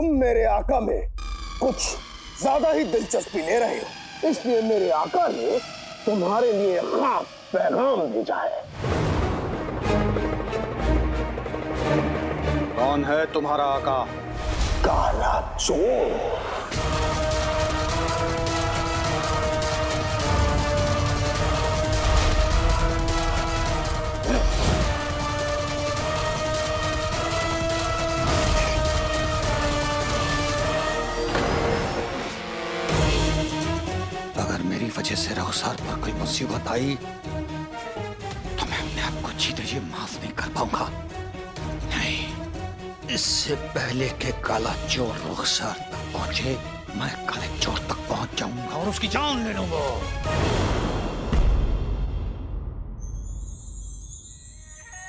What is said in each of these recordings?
तुम मेरे आका में कुछ ज्यादा ही दिलचस्पी ले रहे हो, इसलिए मेरे आका ने तुम्हारे लिए खास पैगाम भेजा है। कौन है तुम्हारा आका? काला चोर। अगर मेरी वजह से रघुसार पर कोई मुसीबत आई तो मैं अपने आप को जीते जी माफ नहीं कर पाऊंगा। नहीं, इससे पहले कि काला चोर रघुसार तक पहुंचे, मैं काले चोर तक पहुंच जाऊंगा और उसकी जान ले लूंगा।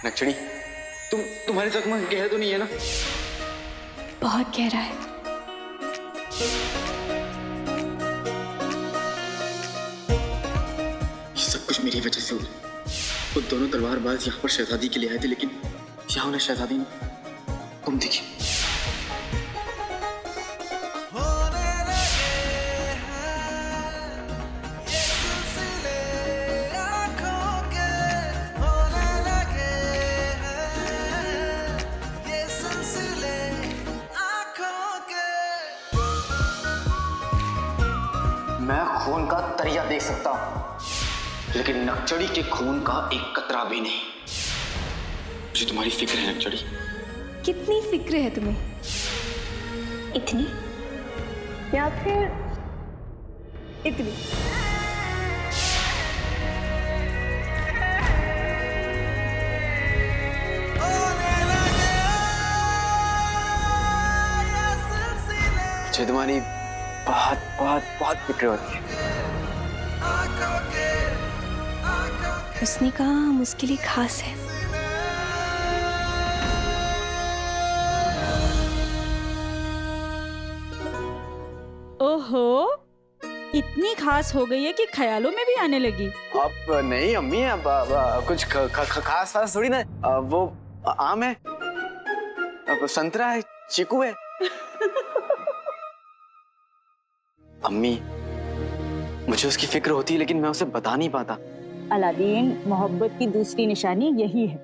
नक्चड़ी, तुम्हारे जख्म गहरा तो नहीं है ना? बहुत गहरा है। ये सब कुछ मेरी वजह से हुआ। वो दोनों तलवारबाज यहाँ पर शहजादी के लिए आए थे, लेकिन यहाँ उन्हें शहजादी ने तुम दिखी। मैं खून का दरिया देख सकता हूं, लेकिन नक्चड़ी के खून का एक कतरा भी नहीं। मुझे तुम्हारी फिक्र है नक्चड़ी। कितनी फिक्र है तुम्हें? इतनी या फिर इतनी? मुझे तुम्हारी बहुत बहुत बहुत फिक्र होती है। उसने कहा हम उसके लिए खास है। ओहो, इतनी खास हो गई है कि ख्यालों में भी आने लगी। अब नहीं अम्मी, अब कुछ खास खास थोड़ी ना। वो आम है, अब संतरा है, चीकू है। अम्मी, मुझे उसकी फिक्र होती है, लेकिन मैं उसे बता नहीं पाता। अलादीन, मोहब्बत की दूसरी निशानी यही है।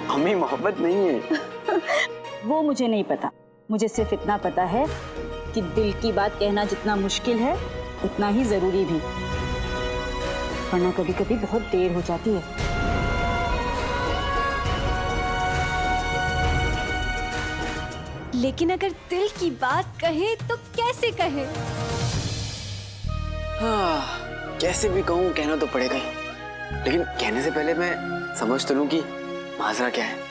अम्मी, मोहब्बत नहीं है। वो मुझे नहीं पता, मुझे सिर्फ इतना पता है कि दिल की बात कहना जितना मुश्किल है उतना ही जरूरी भी, वरना कभी कभी बहुत देर हो जाती है। लेकिन अगर दिल की बात कहे तो कैसे कहे? हाँ, कैसे भी कहूँ, कहना तो पड़ेगा ही। लेकिन कहने से पहले मैं समझ तो लूं कि माजरा क्या है।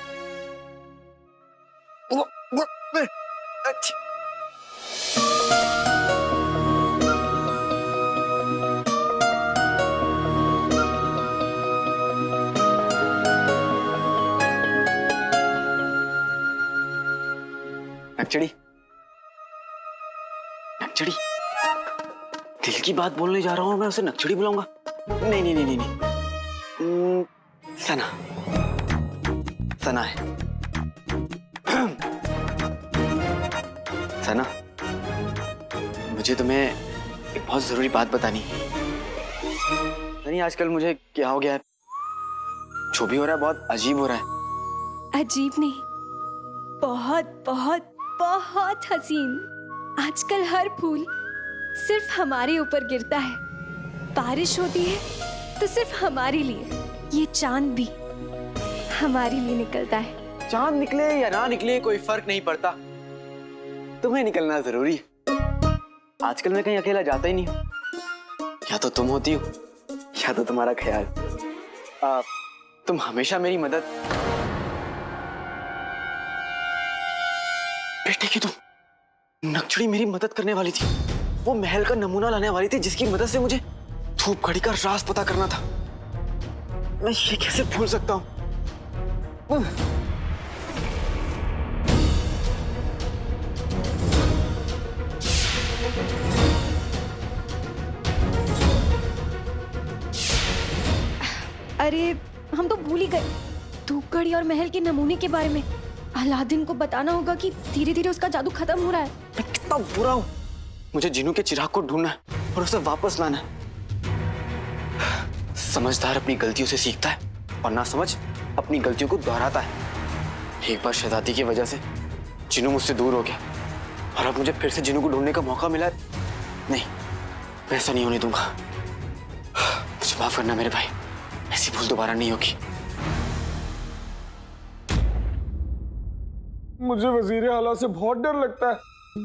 नक्चड़ी, नक्चड़ी, दिल की बात बोलने जा रहा हूं, मैं उसे नक्चड़ी बुलाऊंगा? नहीं नहीं नहीं नहीं, नहीं। सना, सना है। सना, मुझे तुम्हें एक बहुत जरूरी बात बतानी है। नहीं, आजकल मुझे क्या हो गया है, जो भी हो रहा है बहुत अजीब हो रहा है। अजीब नहीं, बहुत बहुत बहुत हसीन। आजकल हर फूल सिर्फ हमारे ऊपर गिरता है, बारिश होती है तो सिर्फ हमारे लिए, ये चांद भी हमारे लिए निकलता है। चांद निकले या ना निकले कोई फर्क नहीं पड़ता, तुम्हें निकलना जरूरी है। आजकल मैं कहीं अकेला जाता ही नहीं हूँ, या तो तुम होती हो या तो तुम्हारा ख्याल। तुम हमेशा मेरी मदद। बेटे की तुम, नक्चड़ी मेरी मदद करने वाली थी, वो महल का नमूना लाने वाली थी जिसकी मदद से मुझे धूप घड़ी का राज पता करना था। मैं ये कैसे भूल सकता हूँ? अरे हम तो भूल ही गए, धूपगढ़ी और महल के नमूने के बारे में। अलादीन को बताना होगा कि धीरे धीरे उसका जादू खत्म हो रहा है। मैं कितना बुरा हूँ। मुझे जीनू के चिराग को ढूंढना है और उसे वापस लाना है। समझदार अपनी गलतियों से सीखता है और ना समझ अपनी गलतियों को दोहराता है। एक बार शहजादी की वजह से जीनू मुझसे दूर हो गया और अब मुझे फिर से जीनू को ढूंढने का मौका मिला है। नहीं, मैं ऐसा नहीं होने दूंगा। मुझे माफ करना मेरे भाई, ऐसी भूल दोबारा नहीं होगी। मुझे वजीर आला से बहुत डर लगता है।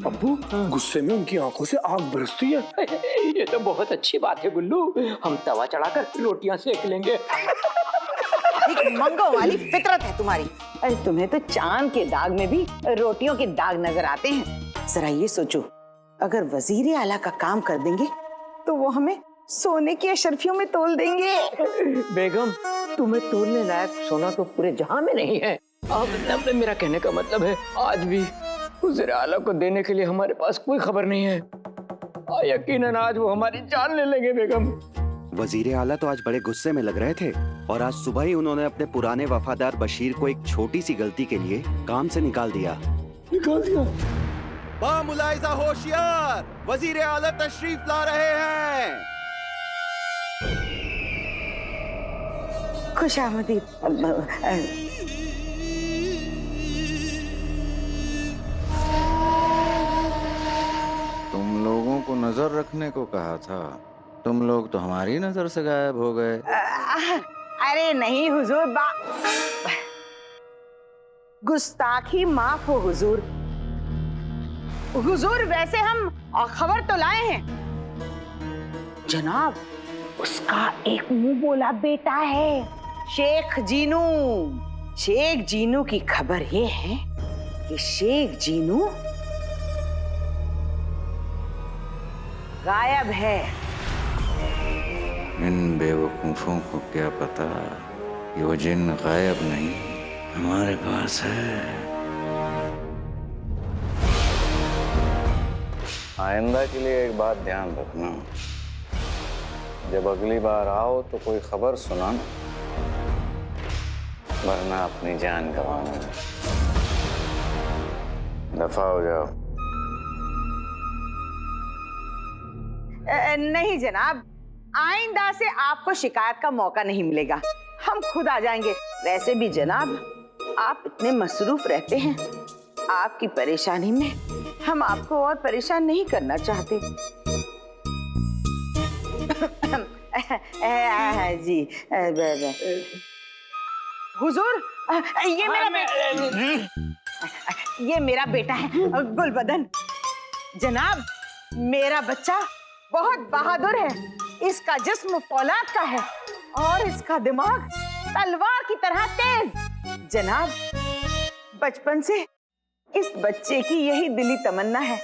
अब्बू, गुस्से में उनकी आंखों से आग बरसती है। ये तो बहुत अच्छी बात है गुल्लू, हम तवा चढ़ाकर रोटियां सेक लेंगे। एक मंगो वाली फितरत है तुम्हारी। अरे तुम्हें तो चांद के दाग में भी रोटियों के दाग नजर आते हैं। जरा ये सोचो, अगर वजीर आला का काम कर देंगे तो वो हमें सोने की अशर्फियों में तोल देंगे। बेगम, तुम्हें तोलने लायक सोना तो पूरे जहां में नहीं है। अब मेरा कहने का मतलब है, आज भी वज़ीर आला को देने के लिए हमारे पास कोई खबर नहीं है। यकीनन आज वो हमारी जान ले लेंगे बेगम। वजीर आला तो आज बड़े गुस्से में लग रहे थे और आज सुबह ही उन्होंने अपने पुराने वफादार बशीर को एक छोटी सी गलती के लिए काम से निकाल दिया। बामुलाइजा होशियार, वजीर आला तशरीफ ला रहे हैं। खुशामदीद। तुम लोगों को नजर रखने को कहा था, तुम लोग तो हमारी नजर से गायब हो गए। अरे नहीं हुजूर, गुस्ताखी माफ हो हुजूर। हुजूर, वैसे हम खबर तो लाए हैं जनाब। उसका एक मुंह बोला बेटा है, शेख जीनू। शेख जीनू की खबर ये है कि शेख जीनू गायब है। इन बेवकूफों को क्या पता कि वो जिन गायब नहीं हमारे पास है। आइंदा के लिए एक बात ध्यान रखना, जब अगली बार आओ तो कोई खबर सुनाना, वरना अपनी जान गंवाना। दफा हो जाओ। नहीं जनाब, आइंदा से आपको शिकायत का मौका नहीं मिलेगा। हम खुद आ जाएंगे। वैसे भी जनाब, आप इतने मसरूफ रहते हैं, आपकी परेशानी में हम आपको और परेशान नहीं करना चाहते। जी हुजूर, ये मेरा बेटा है गुलबदन। जनाब, मेरा बच्चा बहुत बहादुर है। इसका जिस्म फौलाद का है और इसका दिमाग तलवार की तरह तेज। जनाब, बचपन से इस बच्चे की यही दिली तमन्ना है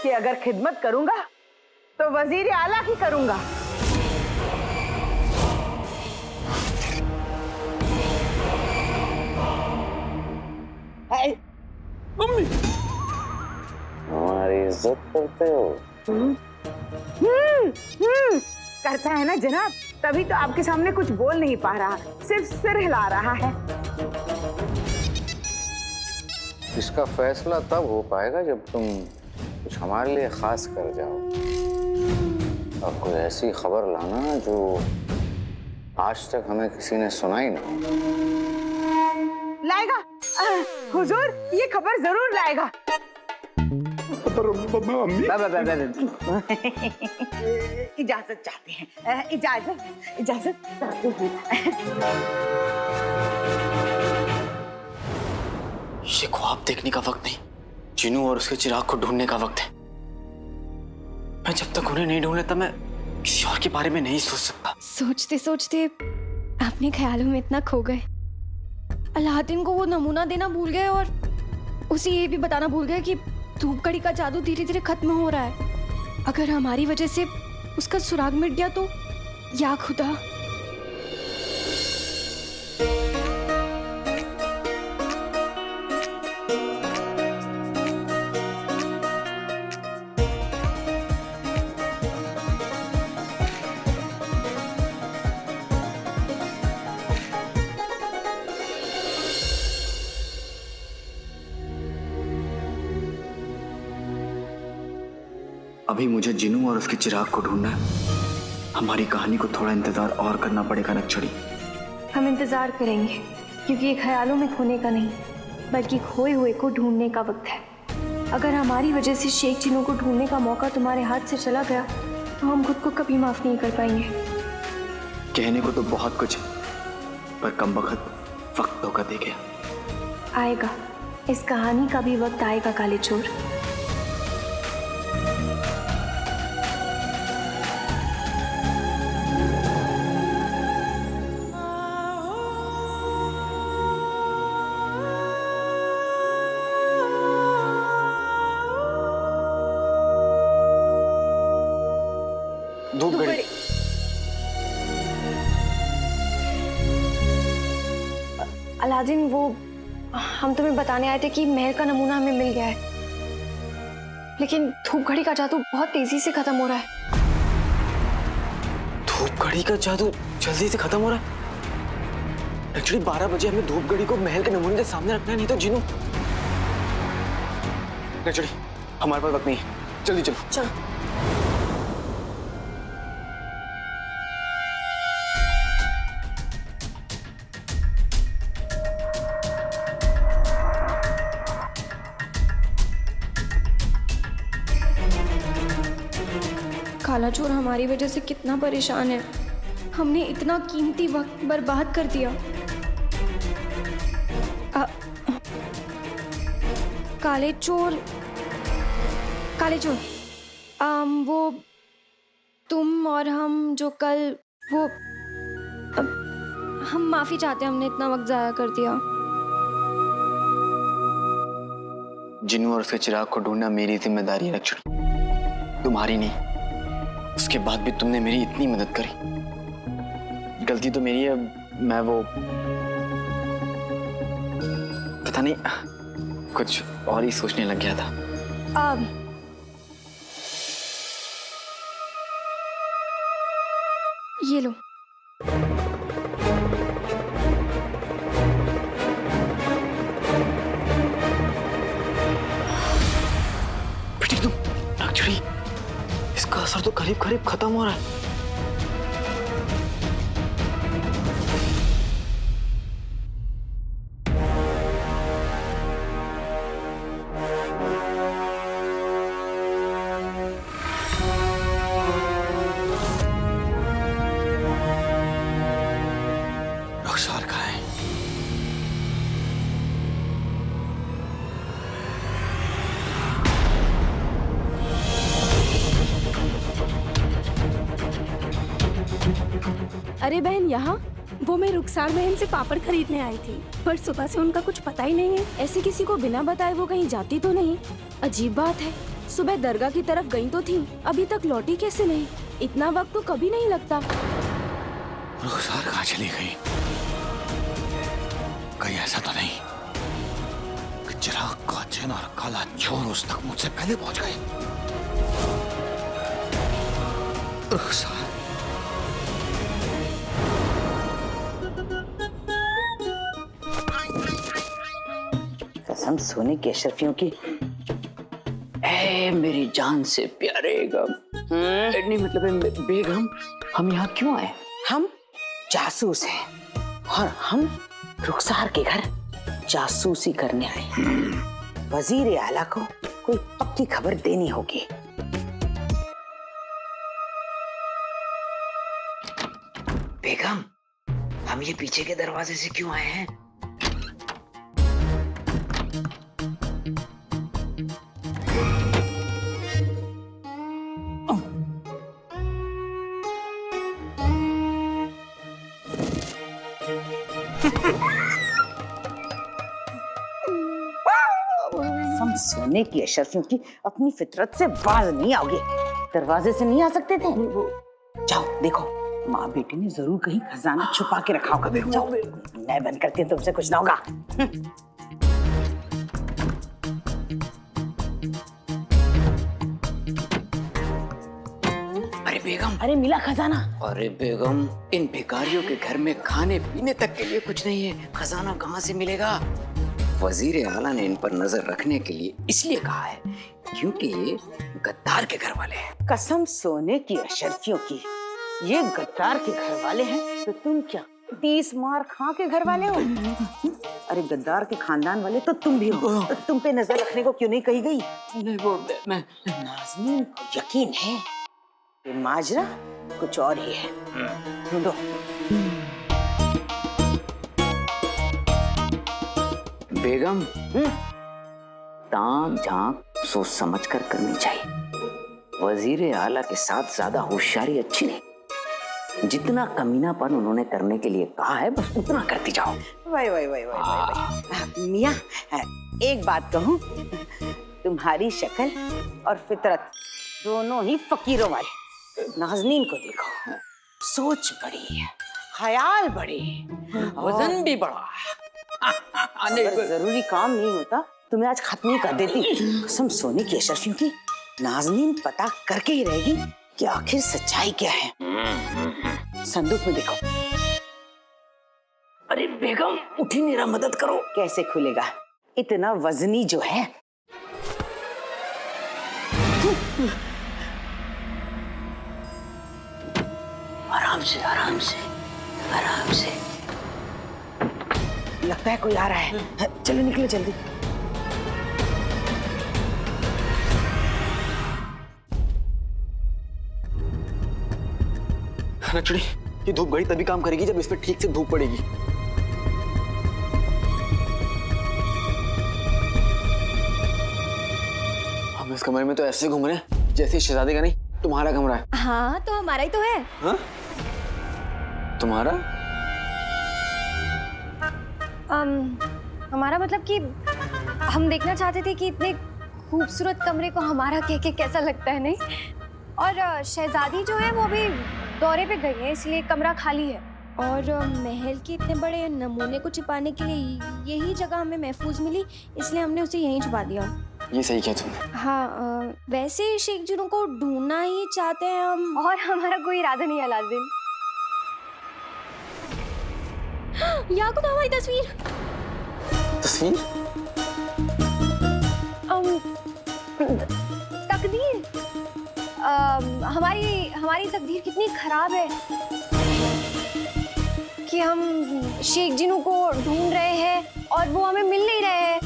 कि अगर खिदमत करूंगा तो वजीर आला की करूंगा। मम्मी, हमारी इज्जत करते हो। करता है ना जनाब, तभी तो आपके सामने कुछ बोल नहीं पा रहा, सिर्फ सिर हिला रहा है। इसका फैसला तब हो पाएगा जब तुम कुछ हमारे लिए खास कर जाओ। अब कोई ऐसी खबर लाना जो आज तक हमें किसी ने सुनाई ना। लाएगा हुजूर, ये खबर जरूर लाएगा। इजाजत चाहते हैं, इजाजत चाहते हैं। ये ख्वाब देखने का वक्त नहीं, जीनू और उसके चिराग को ढूंढने का वक्त है। मैं जब तक उन्हें नहीं ढूंढ लेता, मैं किसी और के बारे में नहीं सोच सकता। सोचते सोचते अपने ख्यालों में इतना खो गए। अलादीन को वो नमूना देना भूल गए और उसे ये भी बताना भूल गए कि धूपगढ़ी का जादू धीरे धीरे खत्म हो रहा है। अगर हमारी वजह से उसका सुराग मिट गया तो या खुदा। अभी मुझे जिनू और उसके चिराग को ढूंढना है। हमारी कहानी को थोड़ा इंतजार और करना पड़ेगा नक्षड़ी। हम इंतजार करेंगे, क्योंकि ये ख्यालों में खोने का नहीं बल्कि खोए हुए को ढूंढने का वक्त है। अगर हमारी वजह से शेख जिनू को ढूंढने का मौका तुम्हारे हाथ से चला गया तो हम खुद को कभी माफ नहीं कर पाएंगे। कहने को तो बहुत कुछ है, पर कम वक्त धोखा दे गया। आएगा, इस कहानी का भी वक्त आएगा काले चोर। धूप घड़ी। अलादीन, वो हम तुम्हें बताने आए थे कि महल का नमूना हमें मिल गया है, लेकिन धूप घड़ी का जादू बहुत तेजी से खत्म हो रहा है। धूप घड़ी का जादू जल्दी से खत्म हो रहा है। एक्चुअली 12 बजे हमें धूप घड़ी को महल के नमूने के सामने रखना है, नहीं तो जिनू। एक्चुअली हमारे पास वक्त नहीं है, जल्दी चलो। चलो। काला चोर हमारी वजह से कितना परेशान है। हमने इतना कीमती वक्त बर्बाद कर दिया। काले चोर, वो तुम और हम जो कल वो हम माफी चाहते हैं, हमने इतना वक्त जाया कर दिया। जिनू और उसके चिराग को ढूंढना मेरी जिम्मेदारी है नक्षड़ी, तुम्हारी नहीं। उसके बाद भी तुमने मेरी इतनी मदद करी। गलती तो मेरी है, मैं वो पता नहीं कुछ और ही सोचने लग गया था। ये लो। बेटी तुम नक्षड़ी, इसका असर तो करीब करीब खत्म हो रहा है। रुखसार कहाँ है? अरे बहन, यहाँ वो मैं रुखसार बहन से पापड़ खरीदने आई थी, पर सुबह से उनका कुछ पता ही नहीं है। ऐसे किसी को बिना बताए वो कहीं जाती तो नहीं। अजीब बात है, सुबह दरगाह की तरफ गई तो थी, अभी तक लौटी कैसे नहीं? इतना वक्त तो कभी नहीं लगता। रुखसार कहाँ चली गई? कहीं ऐसा तो नहीं कि चिराग, काचन और काला चोर उस तक मुझसे पहले पहुंच गए? रुखसार, कसम सोने की अशरफियों की। ए मेरी जान से प्यारे गम। नहीं मतलब बेगम, हम यहाँ क्यों आए? हम जासूस हैं और हम रुखसार के घर जासूसी करने आए। वजीर आला को कोई पक्की खबर देनी होगी। बेगम, हम ये पीछे के दरवाजे से क्यों आए हैं? हम सोने की अशरफियों की अपनी फितरत से बाज नहीं आओगे। दरवाजे से नहीं आ सकते थे? जाओ देखो, माँ बेटी ने जरूर कहीं खजाना छुपा के रखा होगा। जाओ, मैं बंद करती हूँ, तुमसे कुछ ना होगा। अरे बेगम, अरे मिला खजाना? अरे बेगम, इन भिखारियों के घर में खाने पीने तक के लिए कुछ नहीं है, खजाना कहाँ से मिलेगा? वजीर आला ने इन पर नजर रखने के लिए इसलिए कहा है क्योंकि ये गद्दार के घर वाले हैं। कसम सोने की अशर्फियों की, ये गद्दार के घर वाले हैं तो तुम क्या 30 मार खां के घर वाले हो? अरे गद्दार के खानदान वाले तो तुम भी हो, तो तुम पे नजर रखने को क्यों नहीं कही गई? नहीं वो मैं नाज़नीन को यकीन है कि माजरा कुछ और ही है। ढूंढो। बेगम, ताक झांक सोच समझ कर करनी चाहिए। वजीर आला के साथ ज्यादा होशियारी अच्छी नहीं। जितना कमीनापन उन्होंने करने के लिए कहा है बस उतना करती जाओ। वाई मियाँ, एक बात कहूँ, तुम्हारी शक्ल और फितरत दोनों ही फकीरों वाले। नाज़नीन को देखो, सोच बड़ी है, ख्याल बड़ी, वजन भी बड़ा। अगर जरूरी काम नहीं होता तो मैं आज खत्म ही कर देती। कसम सोने की अशर्फियों की, नाज़नीन पता करके ही रहेगी कि आखिर सच्चाई क्या है। संदूक में देखो। अरे बेगम उठी, मेरा मदद करो। कैसे खुलेगा, इतना वजनी जो है। आराम से आराम से आराम से। लगता है कोई आ रहा है, चलो निकलो जल्दी। नक्चड़ी, ये धूप घड़ी तभी काम करेगी जब इस पे ठीक से धूप पड़ेगी। हम इस कमरे में तो ऐसे घूम रहे हैं जैसे शहजादे का नहीं तुम्हारा कमरा है। हाँ तो हमारा ही तो है। हाँ? तुम्हारा? हमारा मतलब कि हम देखना चाहते थे कि इतने खूबसूरत कमरे को हमारा कह के कैसा लगता है, नहीं? और शहजादी जो है वो अभी दौरे पे गई है, इसलिए कमरा खाली है। और महल के इतने बड़े नमूने को छिपाने के लिए यही जगह हमें महफूज मिली, इसलिए हमने उसे यहीं छुपा दिया। ये सही किया तुमने। हाँ, वैसे शेख जिनों को ढूंढना ही चाहते हैं हम, और हमारा कोई इरादा नहीं है अलादीन। याकूब, हमारी तस्वीर। तस्वीर? तकदीर। हमारी तकदीर कितनी खराब है कि हम शेख जिनों को ढूंढ रहे हैं और वो हमें मिल नहीं रहे हैं।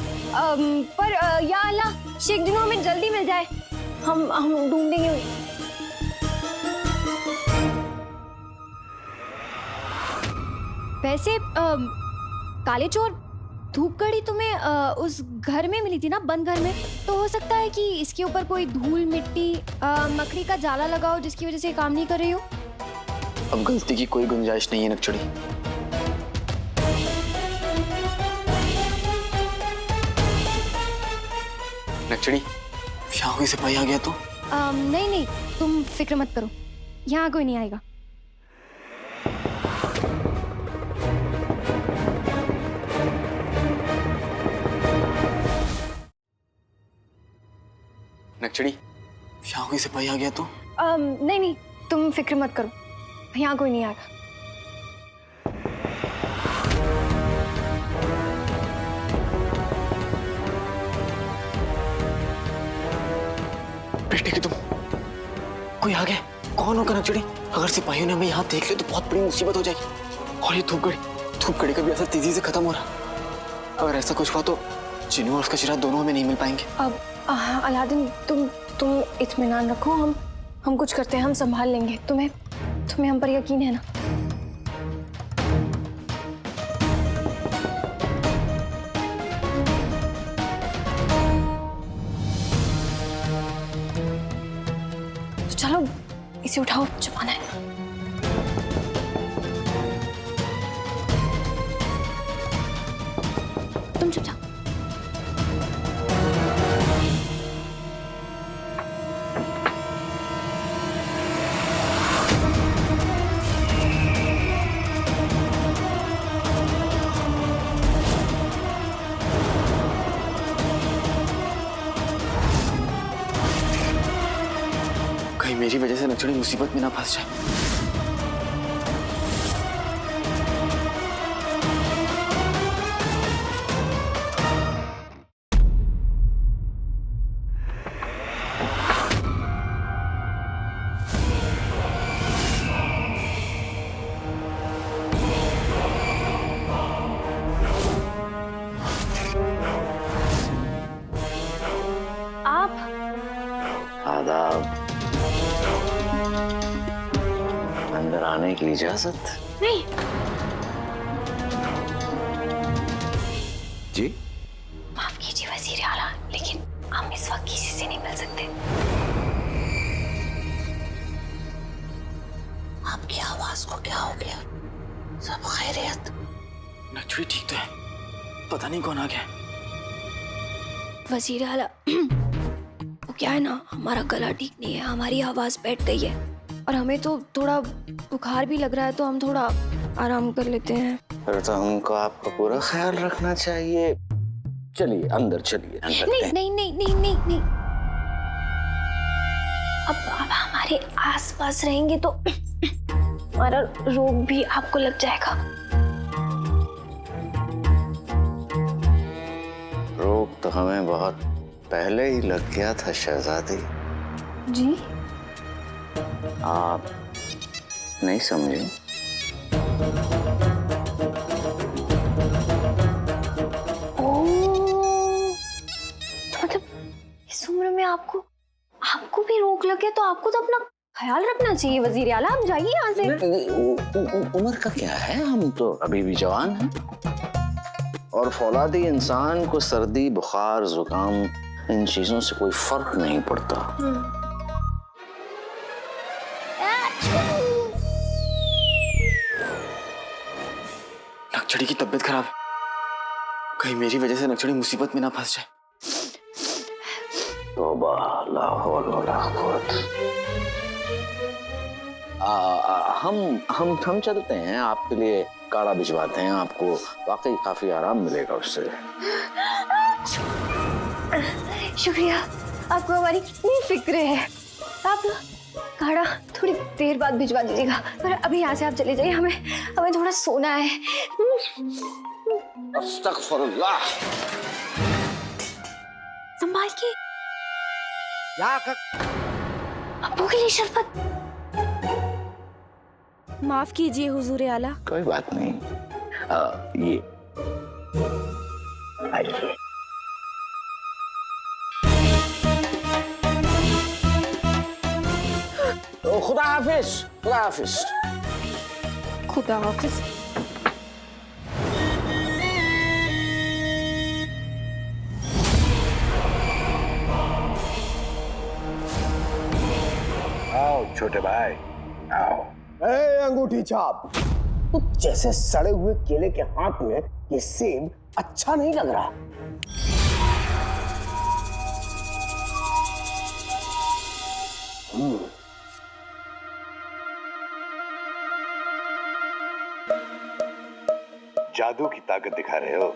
पर या अल्लाह, शेख जिनों हमें जल्दी मिल जाए, हम ढूंढेंगे। वैसे काले चोर, धूप घड़ी तुम्हें उस घर में मिली थी ना, बंद घर में, तो हो सकता है कि इसके ऊपर कोई धूल मिट्टी मकड़ी का जाला लगा हो जिसकी वजह से काम नहीं कर रही हो। अब गलती की कोई गुंजाइश नहीं है नक्चड़ी। नक्चड़ी, यहाँ कोई सिपाही आ गया तो? नहीं, तुम फिक्र मत करो, यहाँ कोई नहीं आएगा। नक्चड़ी, यहाँ कोई सिपाही आ गया तो? नहीं, तुम फिक्र मत करो, यहाँ कोई नहीं आएगा। बेटे की तुम, कोई आ गया? कौन होगा नक्चड़ी? अगर सिपाहियों ने हमें यहाँ देख लिया तो बहुत बड़ी मुसीबत हो जाएगी। और ये धूप घड़ी का भी असर तेजी से खत्म हो रहा। अगर ऐसा कुछ हुआ तो जिन्नू और उसका चिराग दोनों हमें नहीं मिल पाएंगे। अब अलादीन, तुम इत्मीनान रखो, हम कुछ करते हैं, हम संभाल लेंगे। तुम्हें हम पर यकीन है ना? तो चलो इसे उठाओ, छुपाना है। तुम चुप जाओ। कहीं मेरी वजह से नक्चड़ी मुसीबत में ना फंस जाए। आदाब। अंदर आने की इजाजत? नहीं, जी माफ कीजिए वजीर आला, लेकिन हम इस वक्त किसी से नहीं मिल सकते। आपकी आवाज को क्या हो गया? सब खैरियत? नक्चड़ी ठीक तो है, पता नहीं कौन आ गया। वजीर आला, वो क्या है ना, हमारा गला ठीक नहीं है, हमारी आवाज बैठ गई है और हमें तो थोड़ा बुखार भी लग रहा है, तो हम थोड़ा आराम कर लेते हैं। फिर तो हमको आपका पूरा ख्याल रखना चाहिए। चलिए अंदर चलिए। नहीं नहीं नहीं नहीं नहीं नहीं, अब हमारे आसपास रहेंगे तो हमारा रोग भी आपको लग जाएगा। रोग तो हमें बहुत पहले ही लग गया था शहजादी। जी? आप नहीं समझे? मतलब इस उम्र में आपको भी रोग लगे तो आपको तो अपना ख्याल रखना चाहिए वजीर आला। आप जाइए यहाँ से। उम्र का क्या है, हम तो अभी भी जवान हैं। और फौलादी इंसान को सर्दी, बुखार, जुकाम, इन चीजों से कोई फर्क नहीं पड़ता। नक्चड़ी की तबीयत खराब है, कहीं मेरी वजह से नक्चड़ी मुसीबत में ना फंस जाए। तौबा, ला हौल वला कुव्वत। हम चलते हैं, आपके लिए काढ़ा भिजवाते हैं, आपको वाकई काफी आराम मिलेगा उससे। शुक्रिया, आपको हमारी कितनी फिक्र है। आप काढ़ा थोड़ी देर बाद भिजवा दीजिएगा, पर अभी यहाँ से आप चले जाइए, हमें थोड़ा सोना है। अस्तगफिरुल्लाह। संभाल के। अब्बू के लिए शरबत। माफ कीजिए हुजूर आला। कोई बात नहीं। ये आइए। खुदा हाफिज, खुदा हाफिज। खुदा हाफिज। आओ छोटे भाई, आओ। ए अंगूठी छाप, तो जैसे सड़े हुए केले के हाथ में ये सेब अच्छा नहीं लग रहा। जादू की ताकत दिखा रहे हो,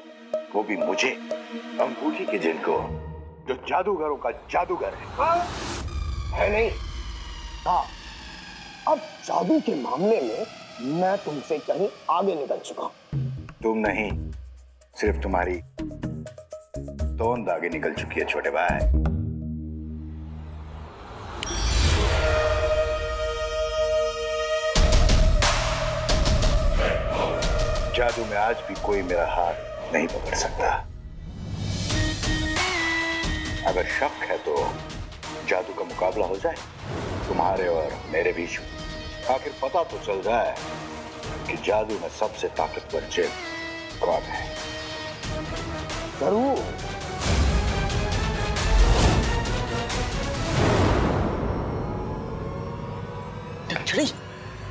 वो भी मुझे, अंगूठी के जिनको, जो जादूगरों का जादूगर है। है नहीं? हाँ, अब जादू के मामले में मैं तुमसे कहीं आगे निकल चुका। तुम नहीं, सिर्फ तुम्हारी तोंद आगे निकल चुकी है छोटे भाई। जादू में आज भी कोई मेरा हाथ नहीं पकड़ सकता। अगर शक है तो जादू का मुकाबला हो जाए तुम्हारे और मेरे बीच। आखिर पता तो चल जाए कि जादू में सबसे ताकतवर जिन कौन है। जरूर। नक्चड़ी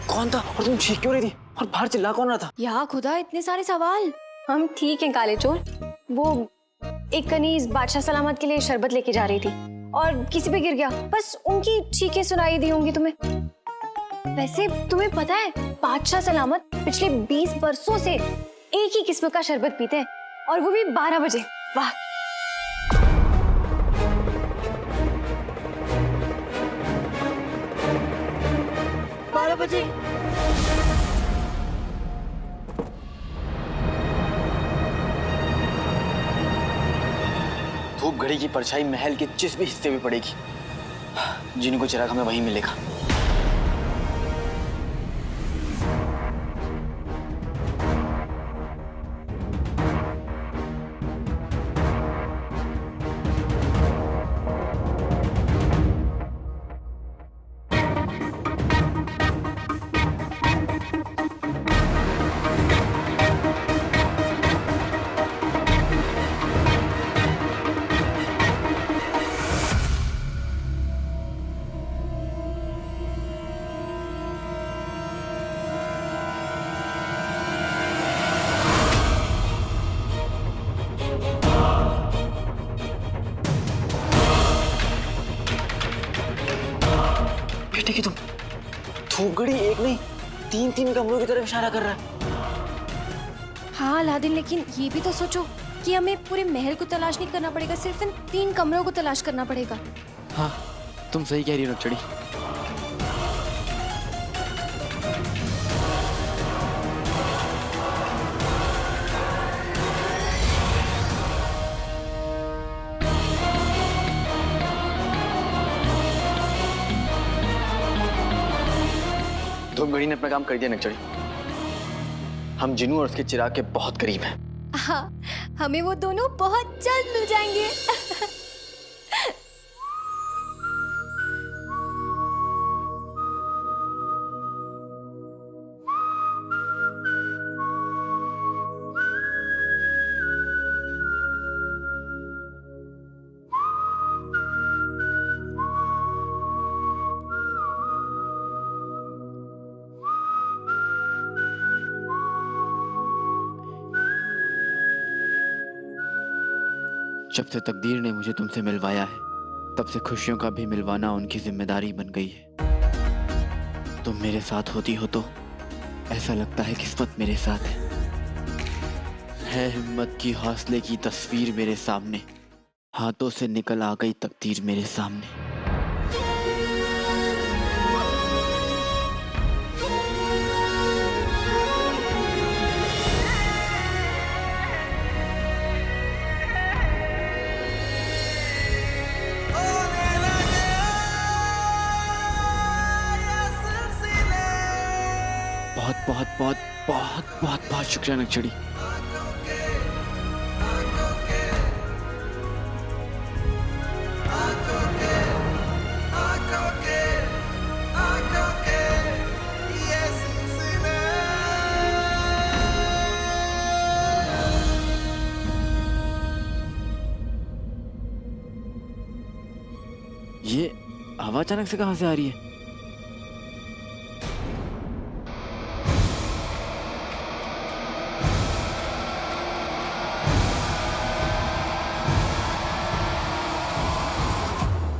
कौन था और तुम चीख क्यों रही थी और बाहर चिल्ला कौन रहा था? या खुदा, इतने सारे सवाल। हम ठीक हैं काले चोर। वो एक कनीज बादशाह सलामत के लिए शरबत लेके जा रही थी और किसी पे गिर गया, बस उनकी चीखें सुनाई दी होंगी तुम्हें। वैसे तुम्हें पता है, बादशाह सलामत पिछले 20 बरसों से एक ही किस्म का शरबत पीते हैं, और वो भी 12 बजे। वाह। बजे। धूप घड़ी की परछाई महल के जिस भी हिस्से में पड़ेगी, जिनको चिराग हमें वहीं मिलेगा। बेटे की तुम थोपगड़ी एक नहीं 3-3 कमरों की तरफ इशारा कर रहा है। हाँ अलादीन, लेकिन ये भी तो सोचो कि हमें पूरे महल को तलाश नहीं करना पड़ेगा, सिर्फ इन 3 कमरों को तलाश करना पड़ेगा। हाँ तुम सही कह रही हो नक्चड़ी। धूपगढ़ी ने अपना काम कर दिया नक्चड़ी। हम जिन्नू और उसके चिराग के बहुत करीब हैं। हाँ, हमें वो दोनों बहुत जल्द मिल जाएंगे। जब से तकदीर ने मुझे तुमसे मिलवाया है, तब से खुशियों का भी मिलवाना उनकी जिम्मेदारी बन गई है। तुम मेरे साथ होती हो तो ऐसा लगता है किस्मत मेरे साथ है हिम्मत की हौसले की तस्वीर मेरे सामने, हाथों से निकल आ गई तकदीर मेरे सामने। बहुत बहुत बहुत बहुत बहुत बहुत शुक्रिया नक्चड़ी। ये हवा अचानक से कहां से आ रही है?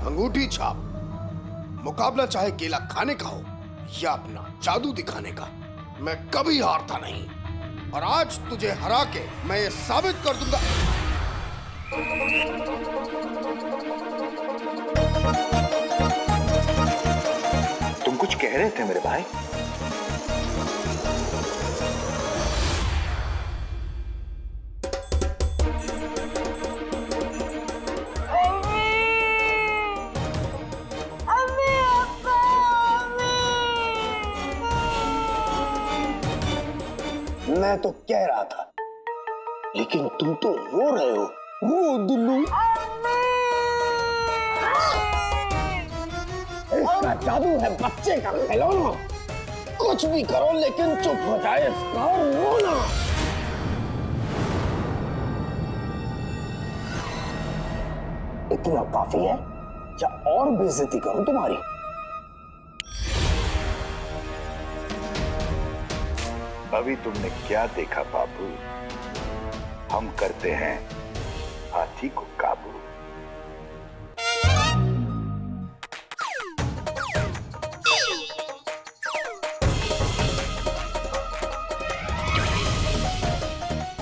अंगूठी छाप। मुकाबला चाहे केला खाने का हो या अपना जादू दिखाने का, मैं कभी हारता नहीं। और आज तुझे हरा के मैं ये साबित कर दूंगा। तुम कुछ कह रहे थे मेरे भाई? मैं तो कह रहा था, लेकिन तुम तो रो रहे हो। रो दुल्लू। इसका जादू है बच्चे का खिलौना। कुछ भी करो लेकिन चुप हो जाए इसका रोना। इतना काफी है या और बेइज्जती करूं तुम्हारी? अभी तुमने क्या देखा बाबू? हम करते हैं हाथी को काबू।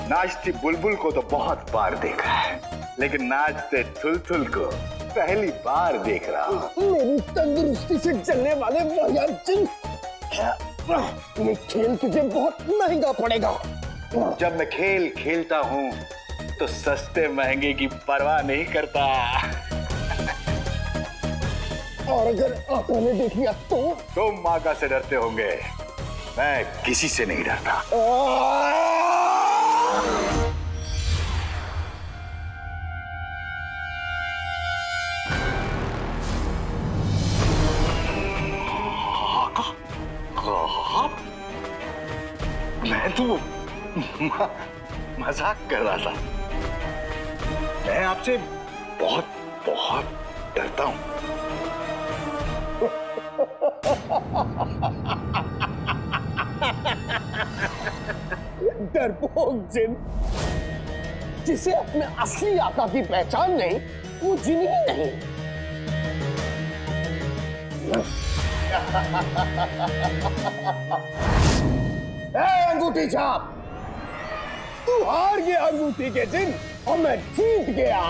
नाचती बुलबुल को तो बहुत बार देखा है, लेकिन नाचते थुलथुल को पहली बार देख रहा हूं। मेरी तंदुरुस्ती से चलने वाले वाहियात जिन, ये खेल तुझे बहुत महंगा पड़ेगा। जब मैं खेल खेलता हूँ तो सस्ते महंगे की परवाह नहीं करता। और अगर आका ने देख लिया तो? तुम माका से डरते होंगे, मैं किसी से नहीं डरता। मैं तो मजाक कर रहा था। मैं आपसे बहुत बहुत डरता हूं। डरपोक जिन, जिसे अपने असली आका की पहचान नहीं, वो जिन ही नहीं। अंगूठी छाप, तू हार गया अंगूठी के दिन और मैं जीत गया।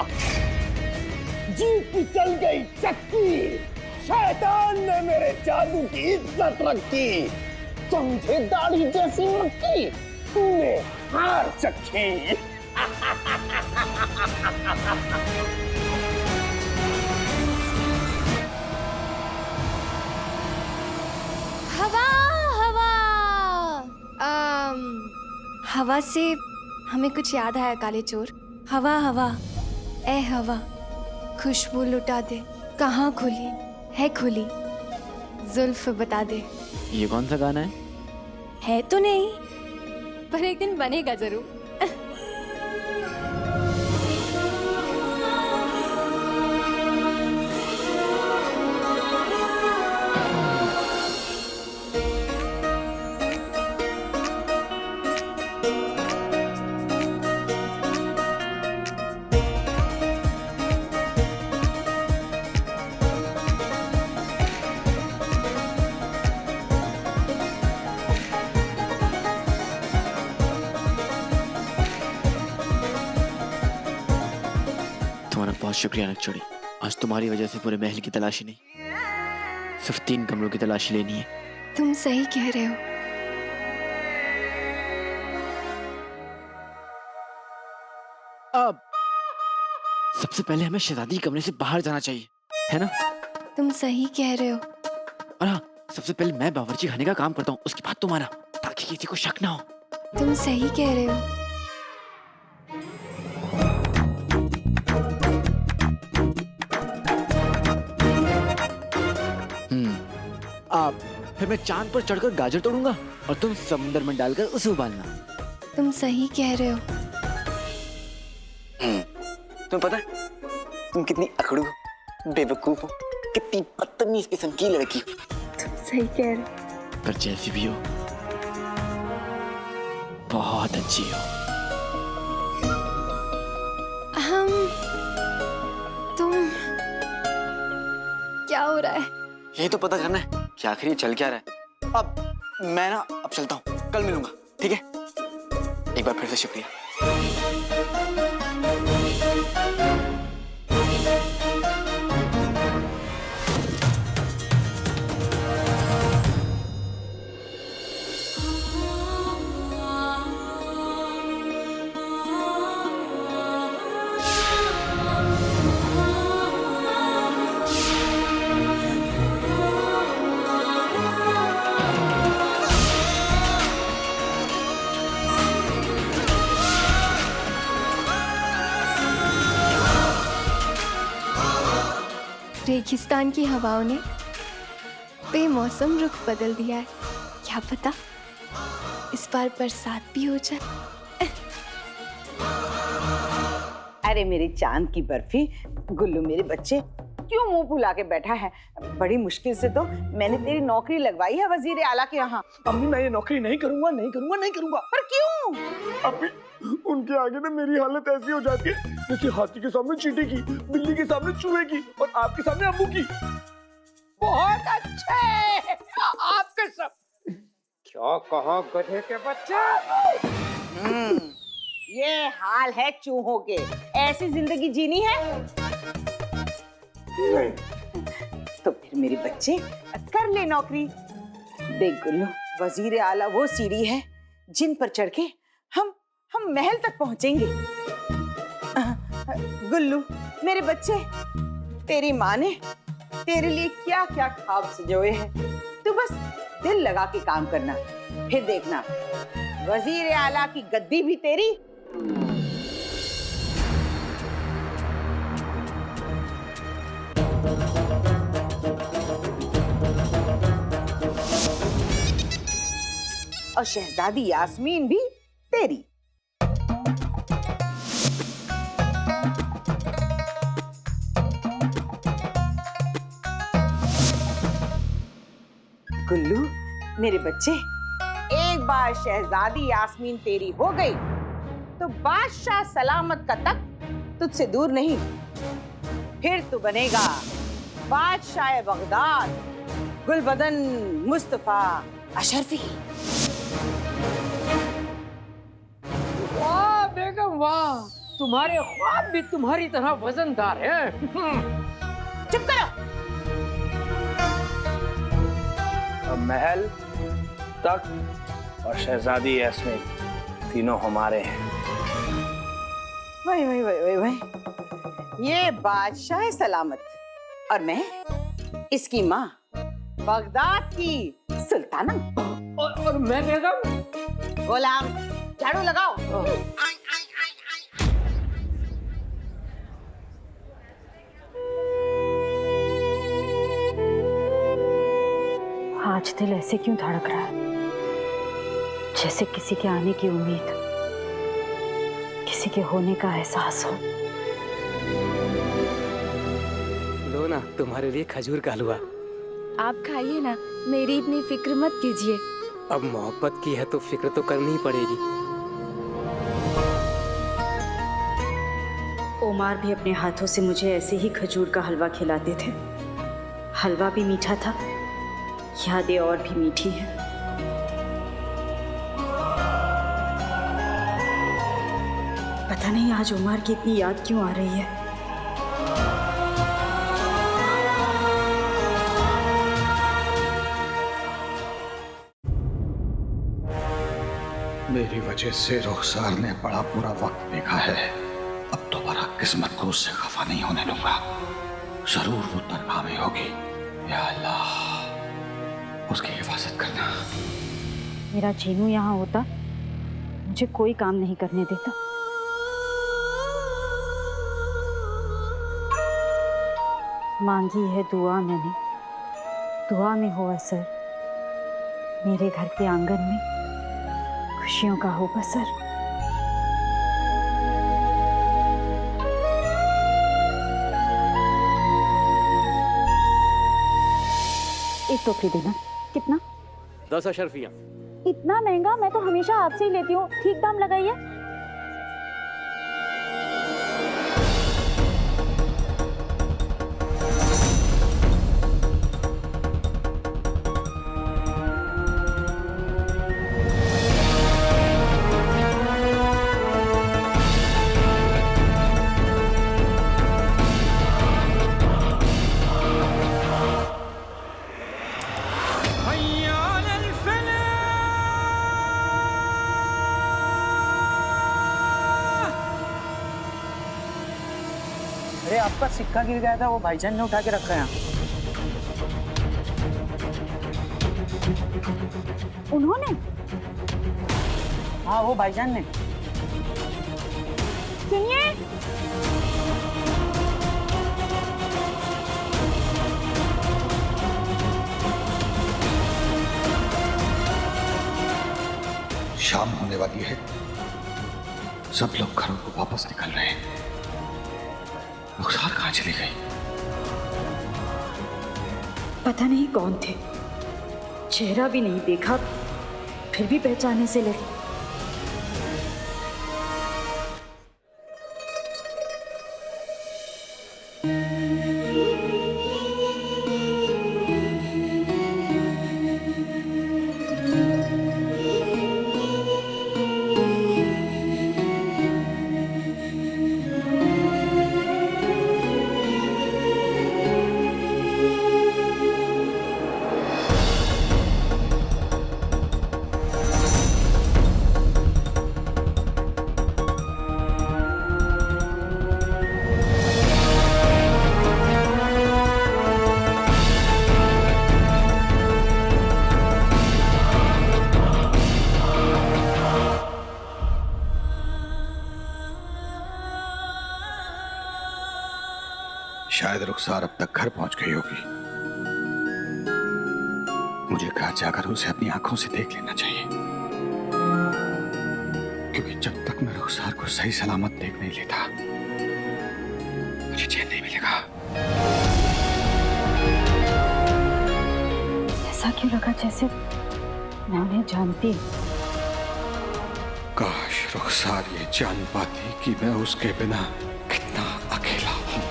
जीत की चल गई चक्की, शैतान ने मेरे जादू की इज्जत रखी। समझे दाढ़ी जैसी मक्खी, तूने हार चखी। हवा हवा हवा से हमें कुछ याद आया काले चोर। हवा हवा ए हवा, खुशबू लुटा दे, कहाँ खुली है खुली, जुल्फ बता दे। ये कौन सा गाना है तो नहीं, पर एक दिन बनेगा जरूर। तुम्हारा बहुत शुक्रिया नकचोड़ी। आज तुम्हारी वजह से पूरे महल की तलाशी नहीं, सिर्फ 3 कमरों की तलाशी लेनी है। तुम सही कह रहे हो। अब सबसे पहले हमें शहजादी कमरे से बाहर जाना चाहिए, है ना? तुम सही कह रहे हो। और हाँ, सबसे पहले मैं बावर्ची खाने का काम करता हूँ, उसके बाद तुम्हारा, ताकि किसी को शक ना हो। तुम सही कह रहे हो। आप फिर मैं चांद पर चढ़कर गाजर तोड़ूंगा और तुम समुद्र में डालकर उसे उबालना। तुम सही कह रहे हो। तुम्हें पता है तुम कितनी अकड़ू हो, बेवकूफ हो, कितनी बदतमीज किस्म की लड़की हो। तुम सही कह रहे हो। पर जैसी भी हो, बहुत अच्छी हो। तुम क्या हो रहा है? यही तो पता करना है कि आखिर ये चल क्या रहा है। अब मैं ना अब चलता हूँ, कल मिलूंगा, ठीक है? एक बार फिर से शुक्रिया। रेगिस्तान की हवाओं ने बेमौसम रुख बदल दिया है। क्या पता इस बार बरसात भी हो जाए। अरे मेरी चांद की बर्फी, गुल्लू मेरे बच्चे क्यों मुंह फुला के बैठा है? बड़ी मुश्किल से तो मैंने तेरी नौकरी लगवाई है वजीर आला के यहाँ। अम्मी मैं ये नौकरी नहीं करूंगा, नहीं करूंगा, नहीं करूंगा। पर क्यों? अभी उनके आगे ना मेरी हालत ऐसी हो जाती है जैसे हाथी के सामने चींटी की, बिल्ली के सामने चूहे की और आपके सामने अम्मू की। बहुत अच्छे आपके सब। क्या कहा गधे के बच्चे? ये हाल है चूहों के। ऐसी जिंदगी जीनी है? नहीं। तो फिर मेरे बच्चे कर ले नौकरी। देख गुल्लू, वजीर आला वो सीढ़ी है जिन पर चढ़ के हम महल तक पहुंचेंगे। गुल्लू मेरे बच्चे, तेरी माँ ने तेरे लिए क्या क्या ख्वाब सजोए हैं। तू बस दिल लगा के काम करना, फिर देखना वजीर आला की गद्दी भी तेरी। और शहजादी यास्मीन भी तेरी। गुल्लू मेरे बच्चे, एक बार शहजादी यास्मीन तेरी हो गई तो बादशाह सलामत का तख्त तुझसे दूर नहीं। फिर तू बनेगा बादशाह बगदाद। गुलबदन मुस्तफा अशरफी। वाह बेगम वाह, तुम्हारे ख्वाब भी तुम्हारी तरह वजनदार हैं। चुप करो। अब महल, तख्त और शहजादी यास्मीन तीनों हमारे हैं। वही ये बादशाह सलामत और मैं इसकी माँ बगदाद की सुल्ताना। और मैं बेगम गुलाम। झाड़ू लगाओ। आज दिल ऐसे क्यों धड़क रहा है, जैसे किसी के आने की उम्मीद, किसी के होने का एहसास हो। लो ना, तुम्हारे लिए खजूर का हलवा। आप खाइए ना, मेरी इतनी फिक्र मत कीजिए। अब मोहब्बत की है तो फिक्र तो करनी ही पड़ेगी। ओमार भी अपने हाथों से मुझे ऐसे ही खजूर का हलवा खिलाते थे। हलवा भी मीठा था, यादें और भी मीठी हैं। पता नहीं आज ओमार की इतनी याद क्यों आ रही है। मेरी वजह से रुखसार ने बड़ा बुरा वक्त देखा है। अब दोबारा किस्मत को उससे खफा नहीं होने दूंगा। जरूर वो तनख्वाह में होगी। या अल्लाह, उसकी हिफाजत करना। मेरा जीनू यहाँ होता, मुझे कोई काम नहीं करने देता। मांगी है दुआ मैंने, दुआ में हो असर। मेरे घर के आंगन में खुशियों का हो बसर। एक टोकरी देना। कितना? 10 अशरफियाँ। इतना महंगा? मैं तो हमेशा आपसे ही लेती हूँ, ठीक दाम लगाइए। अरे आपका सिक्का गिर गया था, वो भाईजान ने उठा के रखा है। उन्होंने? हाँ, वो भाईजान ने। सुनिए, शाम होने वाली है, सब लोग घरों को वापस निकल रहे हैं। रुखसार कहाँ चली गई? पता नहीं कौन थे, चेहरा भी नहीं देखा, फिर भी पहचानने से लगी। शायद रुखसार अब तक घर पहुंच गई होगी। मुझे घर जाकर उसे अपनी आंखों से देख लेना चाहिए, क्योंकि जब तक मैं रुखसार को सही सलामत देख नहीं लेता, मुझे चैन नहीं मिलेगा। ऐसा क्यों लगा जैसे मैं उन्हें जानती हूँ। काश रुखसार ये जान पाती कि मैं उसके बिना कितना अकेला हूं।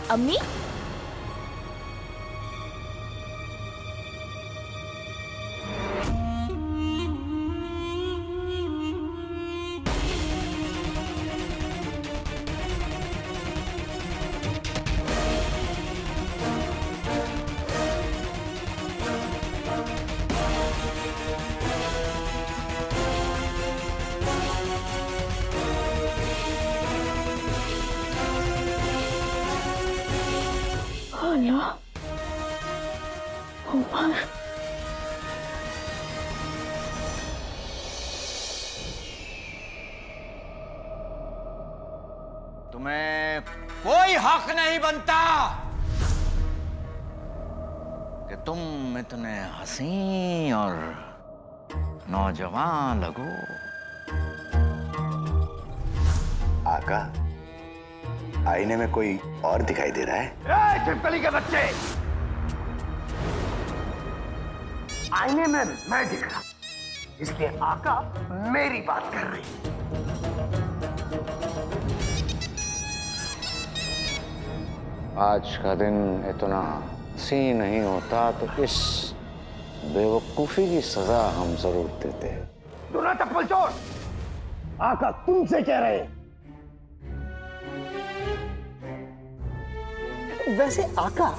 अम्मी, तुम्हें कोई हक नहीं बनता कि तुम इतने हसीन और नौजवान लगो। आका, आईने में कोई और दिखाई दे रहा है? छिपकली के बच्चे, आईने में मैं दिख रहा, इसलिए आका मेरी बात कर रही। आज का दिन इतना हसीन नहीं होता तो इस बेवकूफी की सजा हम जरूर देते। दूल्हा चप्पल चोर, आका तुमसे कह रहे हैं। वैसे आका,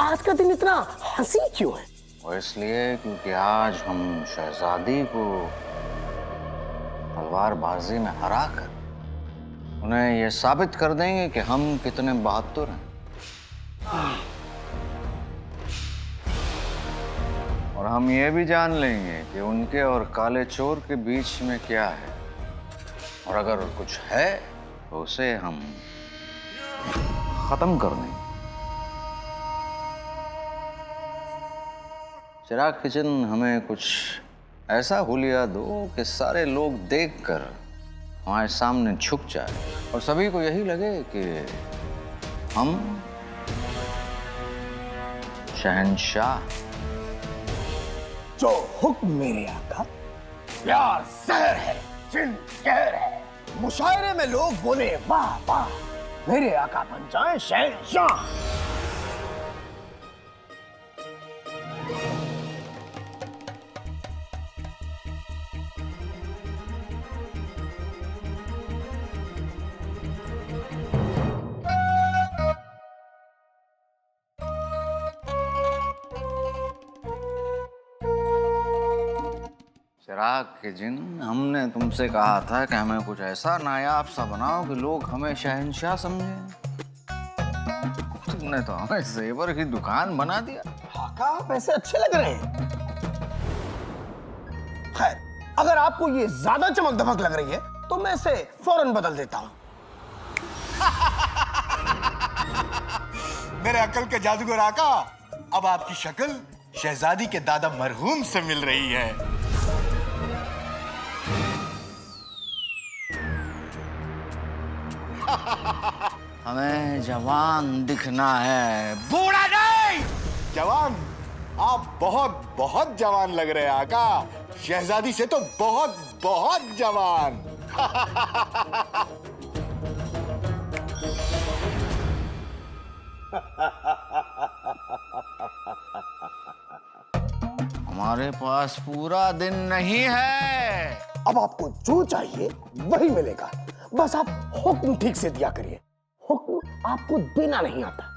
आज का दिन इतना हंसी क्यों है? वो इसलिए क्योंकि आज हम शहजादी को तलवारबाजी में हराकर उन्हें ये साबित कर देंगे कि हम कितने बहादुर हैं। और हम ये भी जान लेंगे कि उनके और काले चोर के बीच में क्या है, और अगर कुछ है तो उसे हम खत्म कर देंगे। चिराग किचन, हमें कुछ ऐसा हुलिया दो कि सारे लोग देखकर हमारे सामने झुक जाए और सभी को यही लगे कि हम शहंशाह। जो हुक्म मेरे आका। प्यार जहर है, जिन कहर है। मुशायरे में लोग बोले वाह वाह, मेरे आका बन जाए शहंशाह। चिराग के जिन, हमने तुमसे कहा था कि हमें कुछ ऐसा नायाब सा बनाओ कि लोग हमें शहंशाह समझें। तुमने तो हमें जेवर की दुकान बना दिया। आका, आप ऐसे अच्छे लग रहे हैं। अगर आपको ये ज्यादा चमक दमक लग रही है तो मैं इसे फौरन बदल देता हूं। मेरे अकल के जादूगर आका, अब आपकी शक्ल शहजादी के दादा मरहूम से मिल रही है। हमें जवान दिखना है। बूढ़ा नहीं, जवान। आप बहुत बहुत जवान लग रहे हैं आका, शहजादी से तो बहुत बहुत जवान। हमारे पास पूरा दिन नहीं है। अब आपको जो चाहिए वही मिलेगा, बस आप हुक्म ठीक से दिया करिए। हुक्म आपको देना नहीं आता।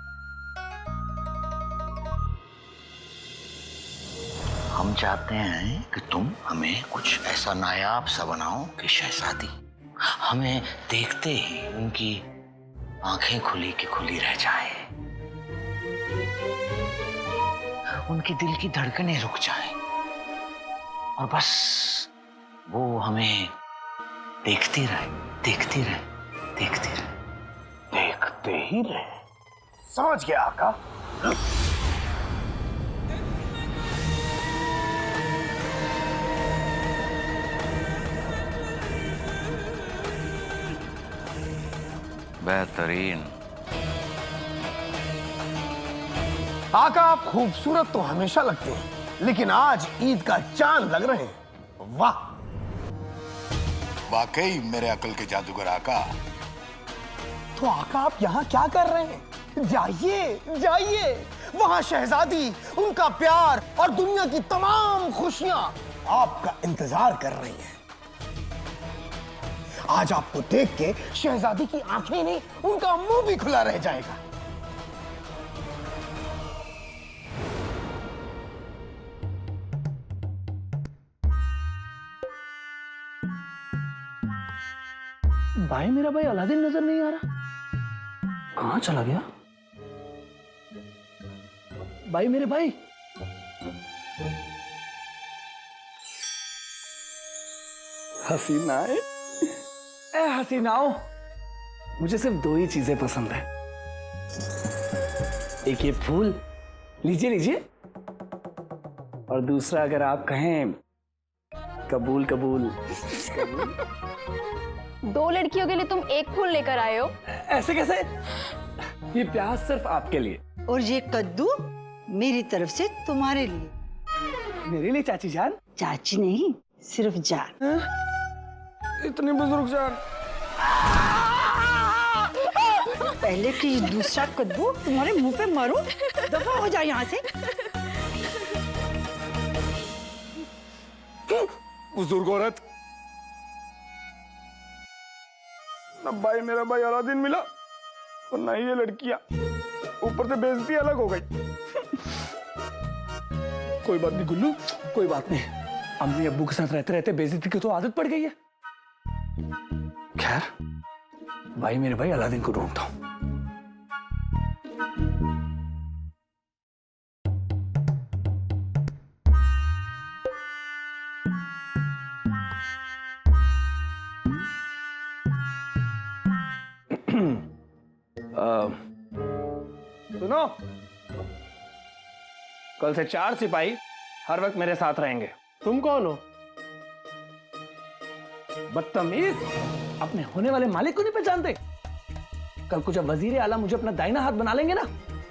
हम चाहते हैं कि तुम हमें कुछ ऐसा नायाब सा बनाओ कि शहजादी हमें देखते ही उनकी आंखें खुली की खुली रह जाए, उनके दिल की धड़कनें रुक जाएं और बस वो हमें देखती रहे, देखती रहे, देखती रहे, देखते ही रहे। समझ गया आका। बेहतरीन। आका, आप खूबसूरत तो हमेशा लगते हैं, लेकिन आज ईद का चांद लग रहे हैं। वाह! वाकई मेरे अकल के जादूगर आका। तो आका, आप यहाँ क्या कर रहे हैं? जाइए जाइए, वहां शहजादी, उनका प्यार और दुनिया की तमाम खुशियां आपका इंतजार कर रही हैं। आज आपको देख के शहजादी की आंखें नहीं, उनका मुंह भी खुला रह जाएगा। भाई, मेरा भाई अलादीन नजर नहीं आ रहा, कहां चला गया? भाई, मेरे भाई। हसीनाए, ए हसीनाओ, मुझे सिर्फ दो ही चीजें पसंद है। एक ये फूल, लीजिए लीजिए, और दूसरा अगर आप कहें कबूल कबूल। दो लड़कियों के लिए तुम एक फूल लेकर आए हो? ऐसे कैसे? ये प्याज सिर्फ आपके लिए। और ये कद्दू मेरी तरफ से तुम्हारे लिए। मेरे लिए चाची जान? चाची नहीं, सिर्फ जान। इतनी बुजुर्ग जान। पहले कि ये दूसरा कद्दू तुम्हारे मुंह पे मारूं, दफा हो जाए यहाँ से। बुजुर्ग औरत, ना भाई मेरा भाई अलादीन मिला और ना ही ये लड़कियां, ऊपर से बेइज्जती अलग हो गई। कोई बात नहीं गुल्लू, कोई बात नहीं। अम्मी अब्बू के साथ रहते रहते बेइज्जती की तो आदत पड़ गई है। खैर, भाई मेरे भाई अलादीन को ढूंढता हूं। सुनो, कल से 4 सिपाही हर वक्त मेरे साथ रहेंगे। तुम कौन हो? बदतमीज, अपने होने वाले मालिक को नहीं पहचानते? कल को जब वजीर आला मुझे अपना दाहिना हाथ बना लेंगे ना,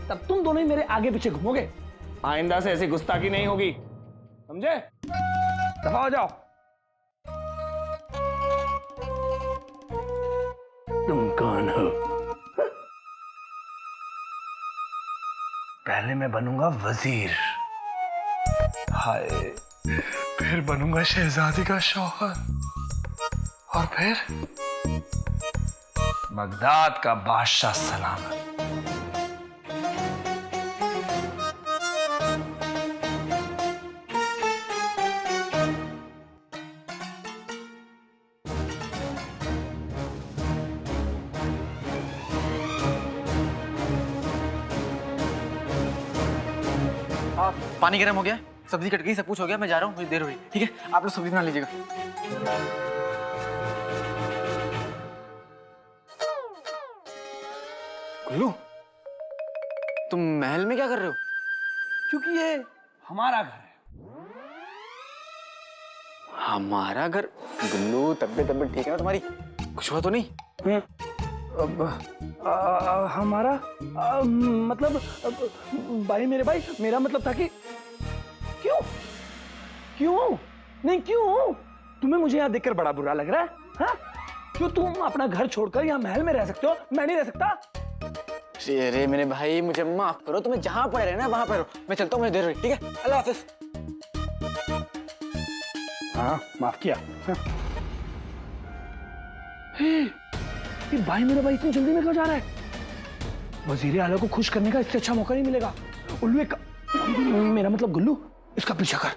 तब तुम दोनों ही मेरे आगे पीछे घूमोगे। आइंदा से ऐसी गुस्ताखी नहीं होगी, समझे? दफा हो जाओ। तुम कौन हो? पहले मैं बनूंगा वजीर, हाय, फिर बनूंगा शहजादी का शौहर, और फिर बगदाद का बादशाह सलामत। पानी गर्म हो गया? सब्जी कट गई, सब कुछ हो गया, मैं जा रहा हूँ, मुझे देर हो रही। ठीक है, आप लोग सब्जी बना लीजिएगा। गुल्लू, तुम महल में क्या कर रहे हो? क्योंकि ये हमारा घर है। हमारा घर? गुल्लू, तबीयत ठीक है ना तुम्हारी? कुछ हुआ तो नहीं? हमारा मतलब भाई, मेरे भाई, मेरा मतलब था कि क्यों क्यों नहीं क्यों तुम्हें मुझे यहाँ देखकर बड़ा बुरा लग रहा है? हाँ? क्यों तुम अपना घर छोड़कर यहाँ महल में रह सकते हो, मैं नहीं रह सकता? अरे मेरे भाई, मुझे माफ करो, तुम्हें जहां पर रहना है वहां पर रहो। मैं चलता हूँ, मुझे देर हो रही। ठीक है, अल्लाह हाफिज। हाँ, माफ किया। हाँ। ये भाई, मेरा भाई इतनी जल्दी में क्यों जा रहा है? वजीर आला को खुश करने का इससे अच्छा मौका नहीं मिलेगा। उल्लू, मेरा मतलब गुल्लू, इसका पीछा कर।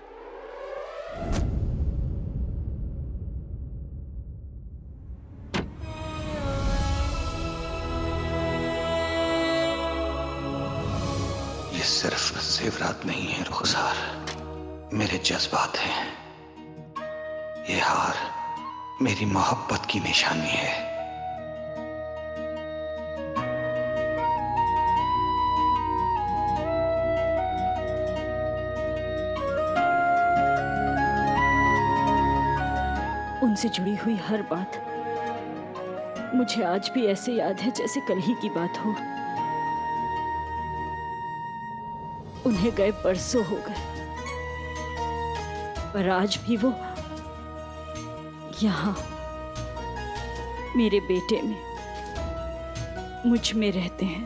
ये सिर्फ जेवरात नहीं है रुखसार, मेरे जज्बात हैं। ये हार मेरी मोहब्बत की निशानी है। उनसे जुड़ी हुई हर बात मुझे आज भी ऐसे याद है जैसे कल ही की बात हो। उन्हें गए बरसों हो गए, पर आज भी वो यहाँ मेरे बेटे में, मुझ में रहते हैं।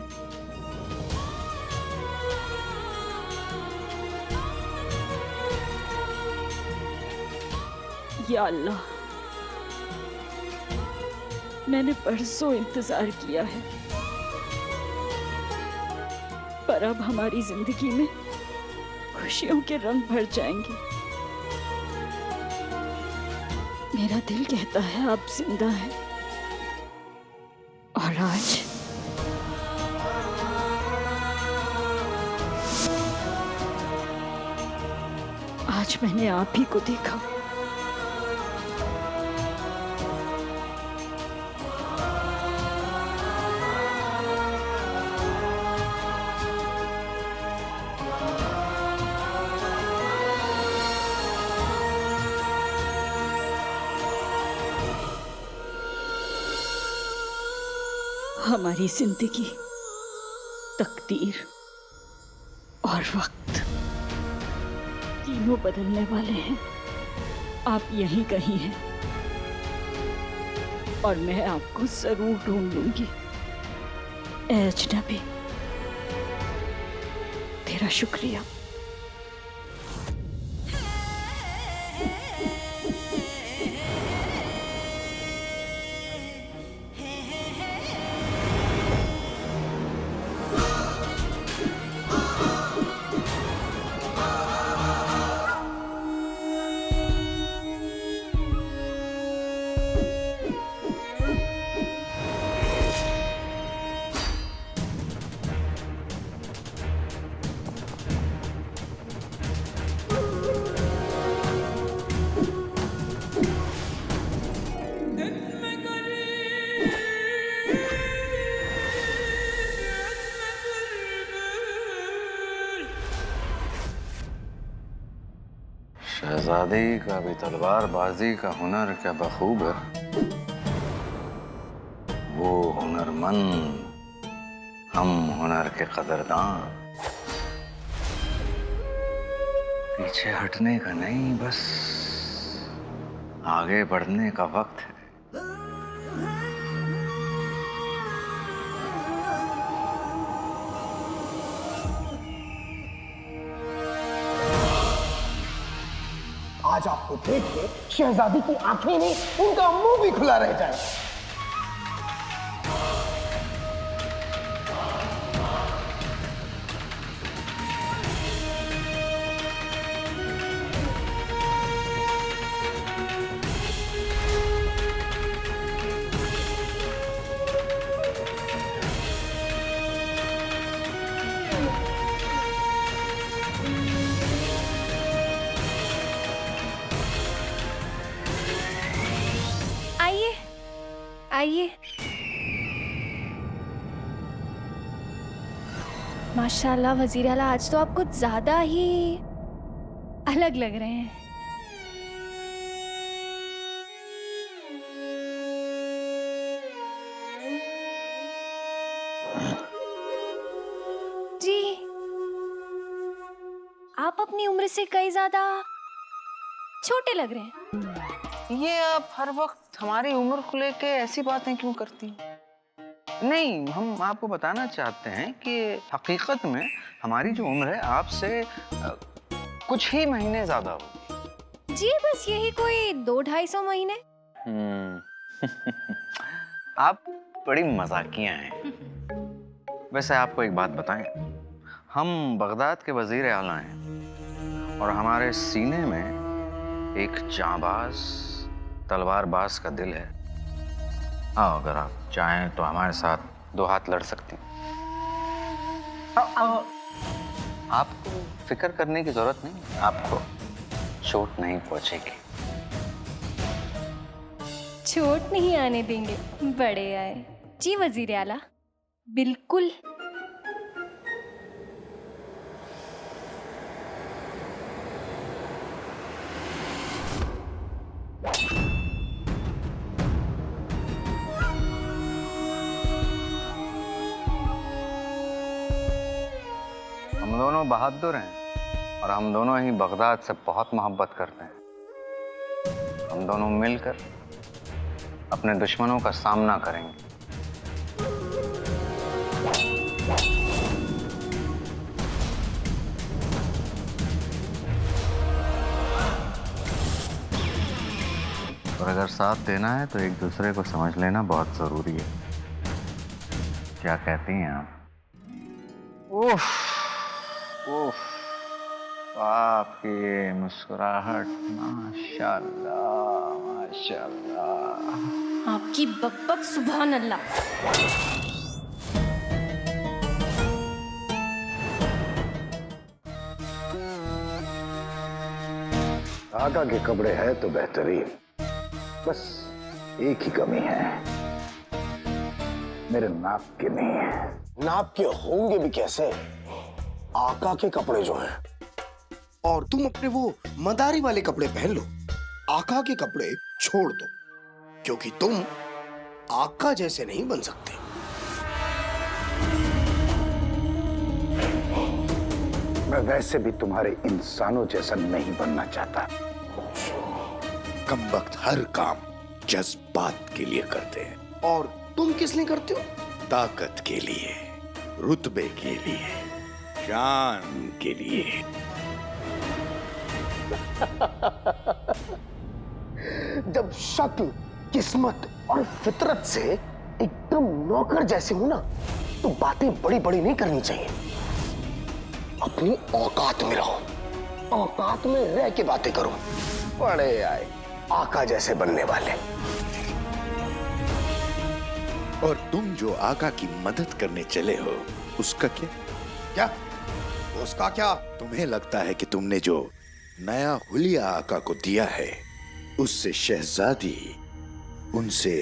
या अल्लाह, मैंने बरसों इंतजार किया है, पर अब हमारी जिंदगी में खुशियों के रंग भर जाएंगे। मेरा दिल कहता है आप जिंदा हैं, और आज मैंने आप ही को देखा। हमारी जिंदगी, तकदीर और वक्त तीनों बदलने वाले हैं। आप यहीं कहीं हैं और मैं आपको जरूर ढूंढ लूंगी। ए अजनबी, तेरा शुक्रिया। शहजादी का भी तलवारबाजी का हुनर क्या बखूब है। वो हुनरमंद, हम हुनर के कदरदान। पीछे हटने का नहीं, बस आगे बढ़ने का वक्त है। आज आपको देख के शहजादी की आंखें नहीं, उनका मुंह भी खुला रह जाए। माशाल्लाह वजीर आला, आज तो आप कुछ ज्यादा ही अलग लग रहे हैं। जी, आप अपनी उम्र से कई ज्यादा छोटे लग रहे हैं। ये आप हर वक्त हमारी उम्र को लेके ऐसी बातें क्यों करती हैं? नहीं, हम आपको बताना चाहते हैं कि हकीकत में हमारी जो उम्र है आपसे कुछ ही महीने ज्यादा होगी। जी बस यही कोई 200-250 महीने। आप बड़ी मजाकिया हैं। वैसे आपको एक बात बताएं, हम बगदाद के वजीर आला हैं और हमारे सीने में एक जांबाज तलवारबाज का दिल है। हाँ, अगर आप चाहें तो हमारे साथ 2 हाथ लड़ सकती हैं। आपको फिक्र करने की जरूरत नहीं, आपको चोट नहीं पहुंचेगी। चोट नहीं आने देंगे, बड़े आए। जी वजीर आला, बिल्कुल। हम दोनों बहादुर हैं और हम दोनों ही बगदाद से बहुत मोहब्बत करते हैं। हम दोनों मिलकर अपने दुश्मनों का सामना करेंगे। और अगर साथ देना है तो एक दूसरे को समझ लेना बहुत जरूरी है। क्या कहती हैं आप? उफ, उफ, आपकी मुस्कुराहट माशाल्लाह, माशाल्लाह। आपकी बकबक सुभान अल्लाह। आका के कपड़े हैं तो बेहतरीन, बस एक ही कमी है, मेरे नाप के नहीं है। नाप के होंगे भी कैसे? आका के कपड़े जो हैं, और तुम अपने वो मदारी वाले कपड़े पहन लो। आका के कपड़े छोड़ दो, क्योंकि तुम आका जैसे नहीं बन सकते। मैं वैसे भी तुम्हारे इंसानों जैसा नहीं बनना चाहता। कमबख्त हर काम जज्बात के लिए करते हैं। और तुम किस लिए करते हो? ताकत के लिए, रुतबे के लिए, शान के लिए। जब शक्ल, किस्मत और फितरत से एकदम नौकर जैसे हो ना, तो बातें बड़ी बड़ी नहीं करनी चाहिए। अपनी औकात में रहो, औकात में रह के बातें करो। बड़े आए आका जैसे बनने वाले। और तुम जो आका की मदद करने चले हो, उसका क्या? क्या? उसका क्या? तुम्हें लगता है कि तुमने जो नया हुलिया आका को दिया है, उससे शहजादी उनसे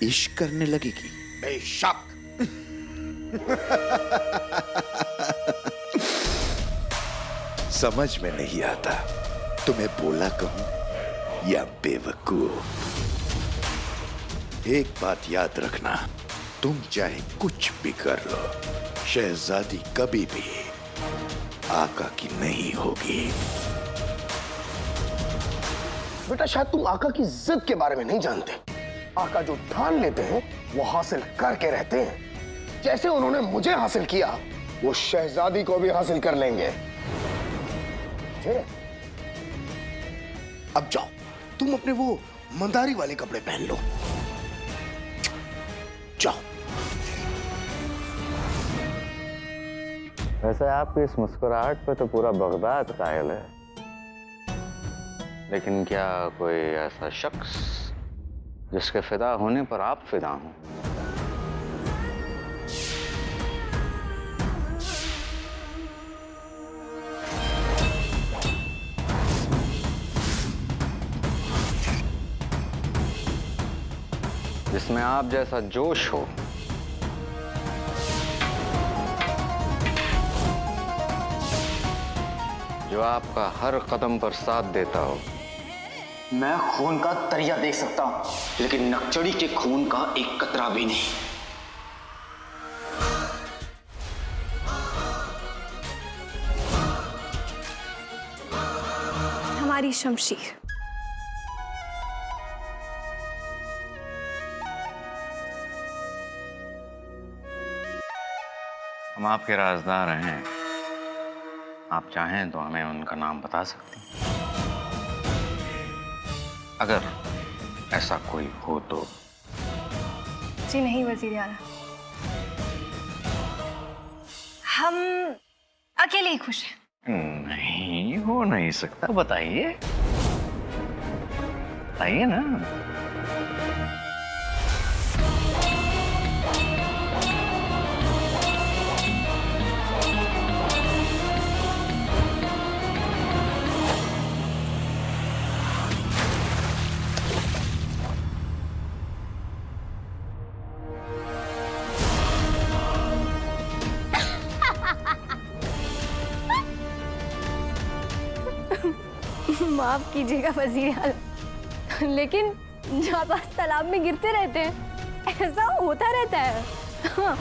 इश्क करने लगेगी? बेशक। समझ में नहीं आता, तुम्हें बोला कहूं या बेवकूफ। एक बात याद रखना, तुम चाहे कुछ भी कर लो, शहजादी कभी भी आका की नहीं होगी। बेटा, शायद तुम आका की जिद के बारे में नहीं जानते। आका जो ठान लेते हैं वो हासिल करके रहते हैं। जैसे उन्होंने मुझे हासिल किया, वो शहजादी को भी हासिल कर लेंगे। अब जाओ, तुम अपने वो मंदारी वाले कपड़े पहन लो। जाओ। वैसे आपकी इस मुस्कुराहट पे तो पूरा बगदाद कायल है, लेकिन क्या कोई ऐसा शख्स जिसके फिदा होने पर आप फिदा हों? जिसमें आप जैसा जोश हो, जो आपका हर कदम पर साथ देता हो। मैं खून का दरिया देख सकता हूं, लेकिन नक्चड़ी के खून का एक कतरा भी नहीं। हमारी शमशीर। हम आपके राजदार हैं। आप चाहें तो हमें उनका नाम बता सकते हैं, अगर ऐसा कोई हो तो। जी नहीं वजीर आला, हम अकेले ही खुश हैं। नहीं, हो नहीं सकता। बताइए, बताइए ना। माफ कीजिएगा वजीर आला, लेकिन जाबाज तालाब में गिरते रहते हैं, ऐसा होता रहता है। हाँ।